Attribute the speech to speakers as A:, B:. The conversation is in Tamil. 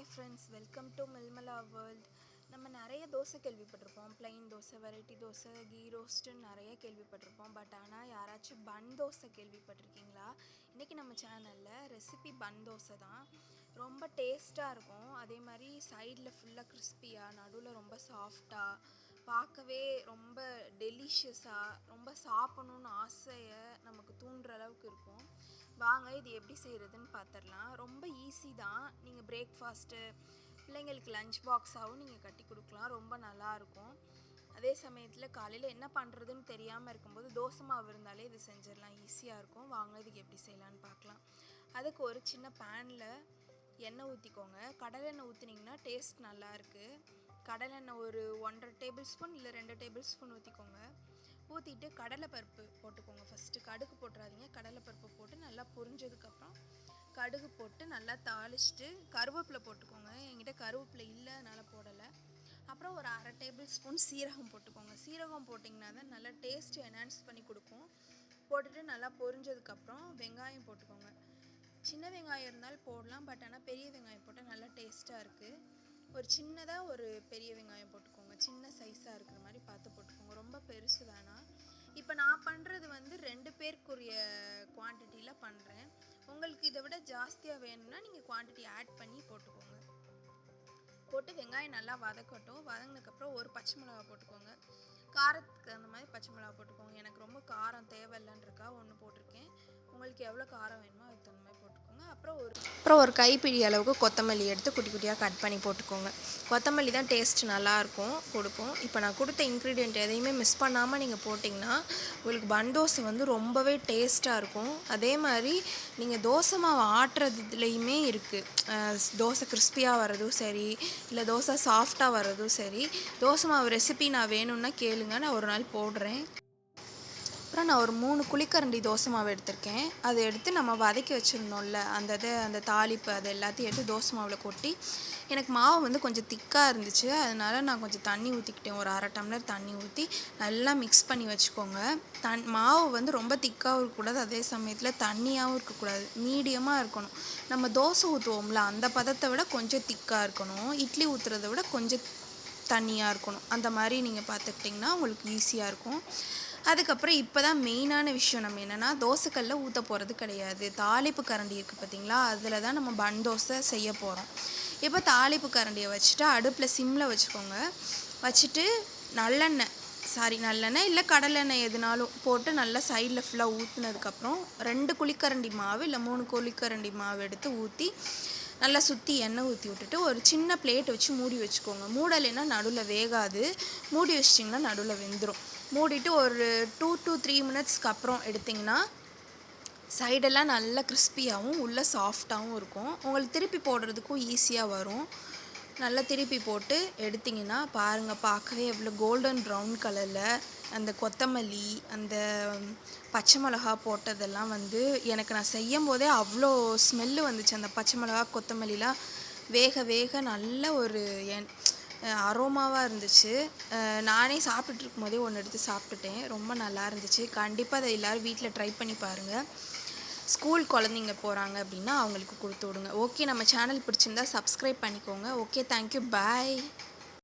A: Hi friends, welcome to Milmala world. நம்ம நிறைய தோசை கேள்விப்பட்டிருப்போம். பிளெயின் தோசை, வெரைட்டி தோசை, கீ ரோஸ்ட்டுன்னு நிறைய கேள்விப்பட்டிருப்போம். பட் ஆனால் யாராச்சும் பன் தோசை கேள்விப்பட்டிருக்கீங்களா? இன்றைக்கி நம்ம சேனலில் ரெசிபி பன் தோசை தான். ரொம்ப டேஸ்ட்டாக இருக்கும். அதே மாதிரி சைடில் ஃபுல்லாக கிறிஸ்பியாக, நடுவில் ரொம்ப சாஃப்டாக, பார்க்கவே ரொம்ப டெலிஷியஸாக, ரொம்ப சாப்பிடணுன்னு ஆசையை நமக்கு தூண்டுற அளவுக்கு இருக்கும். வாங்க இது எப்படி செய்கிறதுன்னு பார்த்துடலாம். ரொம்ப ஈஸி தான். நீங்கள் பிரேக்ஃபாஸ்ட்டு, பிள்ளைங்களுக்கு லஞ்ச் பாக்ஸாகவும் நீங்கள் கட்டி கொடுக்கலாம். ரொம்ப நல்லாயிருக்கும். அதே சமயத்தில் காலையில் என்ன பண்ணுறதுன்னு தெரியாமல் இருக்கும்போது தோசை மாவு இருந்தாலே இது செஞ்சிடலாம். ஈஸியாக இருக்கும். வாங்க இதுக்கு எப்படி செய்யலான்னு பார்க்கலாம். அதுக்கு ஒரு சின்ன பேனில் எண்ணெய் ஊற்றிக்கோங்க. கடலெண்ணெய் ஊற்றினீங்கன்னா டேஸ்ட் நல்லாயிருக்கு. கடலெண்ணெய் ஒரு 1.5 டேபிள் ஸ்பூன் இல்லை 2 டேபிள் ஸ்பூன் ஊற்றிக்கோங்க. ஊற்றிட்டு கடலைப்பருப்பு போட்டுக்கோங்க. ஃபஸ்ட்டு கடுகு போட்டுறாதீங்க. கடலைப்பருப்பு போட்டு நல்லா பொரிஞ்சதுக்கப்புறம் கடுகு போட்டு நல்லா தாளிச்சிட்டு கருவேப்பிலை போட்டுக்கோங்க. என்கிட்ட கருவேப்பிலை இல்லை, அதனால் போடலை. அப்புறம் ஒரு 1/2 டேபிள் ஸ்பூன் சீரகம் போட்டுக்கோங்க. சீரகம் போட்டிங்கன்னா தான் நல்லா டேஸ்ட் என்ஹான்ஸ் பண்ணி கொடுக்கும். போட்டுட்டு நல்லா பொரிஞ்சதுக்கப்புறம் வெங்காயம் போட்டுக்கோங்க. சின்ன வெங்காயம் இருந்தாலும் போடலாம், பட் ஆனால் பெரிய வெங்காயம் போட்டால் நல்லா டேஸ்ட்டாக இருக்குது. ஒரு சின்னதாக ஒரு பெரிய வெங்காயம் போட்டுக்கோங்க. சின்ன சைஸாக இருக்கிற மாதிரி பார்த்து போட்டுக்கோங்க. ரொம்ப பெருசு வேணாம். இப்போ நான் பண்ணுறது 2 பேருக்குரிய குவான்டிட்டியில் பண்ணுறேன். உங்களுக்கு இதை விட ஜாஸ்தியாக வேணும்னா நீங்கள் குவான்டிட்டி ஆட் பண்ணி போட்டுக்கோங்க. போட்டு வெங்காயம் நல்லா வதக்கட்டும். வதங்கினதுக்கப்புறம் ஒரு பச்சை மிளகா போட்டுக்கோங்க. காரத்துக்கு அந்த மாதிரி பச்சை மிளகா போட்டுக்கோங்க. எனக்கு ரொம்ப காரம் தேவையில்லைன்னு இருக்கா ஒன்று போட்டிருக்கேன். உங்களுக்கு எவ்வளோ காரம் வேணுமோ அதுக்கு தகுந்த மாதிரி போட்டுக்கோங்க. அப்புறம் ஒரு கைப்பிடி அளவுக்கு கொத்தமல்லி எடுத்து குட்டி குட்டியாக கட் பண்ணி போட்டுக்கோங்க. கொத்தமல்லி தான் டேஸ்ட் நல்லாயிருக்கும் கொடுக்கும். இப்போ நான் கொடுத்த இன்க்ரீடியண்ட் எதையுமே மிஸ் பண்ணாமல் நீங்கள் போட்டிங்கன்னா உங்களுக்கு பன் தோசை ரொம்பவே டேஸ்ட்டாக இருக்கும். அதே மாதிரி நீங்கள் தோசை மாவு ஆட்டுறதுலேயுமே இருக்குது. தோசை கிறிஸ்பியாக வர்றதும் சரி, இல்லை தோசை சாஃப்டாக வர்றதும் சரி. தோசை மாவு ரெசிபி நான் வேணும்னா கேளுங்க, நான் ஒரு நாள் போடுறேன். அப்புறம் நான் ஒரு 3 குழிக்கரண்டி தோசை மாவு எடுத்திருக்கேன். அதை எடுத்து நம்ம வதக்கி வச்சுருந்தோம்ல, அந்த தாளிப்பு அது எல்லாத்தையும் எடுத்து தோசை மாவில் கொட்டி, எனக்கு மாவு கொஞ்சம் திக்காக இருந்துச்சு. அதனால் நான் கொஞ்சம் தண்ணி ஊற்றிக்கிட்டேன். ஒரு 1/2 டம்ளர் தண்ணி ஊற்றி நல்லா மிக்ஸ் பண்ணி வச்சுக்கோங்க. மாவு ரொம்ப திக்காகவும் இருக்கக்கூடாது, அதே சமயத்தில் தண்ணியாகவும் இருக்கக்கூடாது, மீடியமாக இருக்கணும். நம்ம தோசை ஊற்றுவோம்ல அந்த பதத்தை விட கொஞ்சம் திக்காக இருக்கணும். இட்லி ஊற்றுறதை விட கொஞ்சம் தண்ணியாக இருக்கணும். அந்த மாதிரி நீங்கள் பார்த்துக்கிட்டிங்கன்னா உங்களுக்கு ஈஸியாக இருக்கும். அதுக்கப்புறம் இப்போ தான் மெயினான விஷயம். நம்ம என்னென்னா தோசைக்கல்ல ஊற்ற போகிறது கிடையாது. தாளிப்பு கரண்டி இருக்குது பார்த்தீங்களா, அதில் தான் நம்ம பன் தோசை செய்ய போகிறோம். இப்போ தாளிப்பு கரண்டியை வச்சுட்டு அடுப்பில் சிம்மில் வச்சுக்கோங்க. வச்சுட்டு நல்லெண்ணெய் இல்லை கடலெண்ணெய் எதுனாலும் போட்டு நல்லா சைடில் ஃபுல்லாக ஊற்றுனதுக்கப்புறம் 2 குழிக்கரண்டி மாவு இல்லை 3 குழிக்கரண்டி மாவு எடுத்து ஊற்றி நல்லா சுற்றி எண்ணெய் ஊற்றி விட்டுட்டு ஒரு சின்ன பிளேட் வச்சு மூடி வச்சுக்கோங்க. மூடலைன்னா நடுவில் வேகாது. மூடி வச்சிட்டிங்கன்னா நடுவில் வெந்துடும். மூடிட்டு ஒரு 2 to 3 மினிட்ஸ்க்கு அப்புறம் எடுத்திங்கன்னா சைடெல்லாம் நல்லா கிறிஸ்பியாகவும் உள்ளே சாஃப்டாகவும் இருக்கும். உங்களுக்கு திருப்பி போடுறதுக்கும் ஈஸியாக வரும். நல்லா திருப்பி போட்டு எடுத்திங்கன்னா பாருங்கள், பார்க்கவே எவ்வளோ கோல்டன் ப்ரௌன் கலரில் அந்த கொத்தமல்லி, அந்த பச்சை மிளகா போட்டதெல்லாம் எனக்கு நான் செய்யும் போதே அவ்வளோ ஸ்மெல்லு வந்துச்சு. அந்த பச்சை மிளகா கொத்தமல்லிலாம் வேக வேக நல்ல ஒரு அரோமாவாக இருந்துச்சு. நானே சாப்பிட்டுட்டு இருக்கும்போதே ஒன்று எடுத்து சாப்பிட்டுட்டேன். ரொம்ப நல்லா இருந்துச்சு. கண்டிப்பாக அதை எல்லோரும் வீட்டில் ட்ரை பண்ணி பாருங்கள். ஸ்கூல் குழந்தைங்க போகிறாங்க அப்படின்னா அவங்களுக்கு கொடுத்து விடுங்க. ஓகே, நம்ம சேனல் பிடிச்சிருந்தா சப்ஸ்கிரைப் பண்ணிக்கோங்க. ஓகே, தேங்க்யூ, பாய்.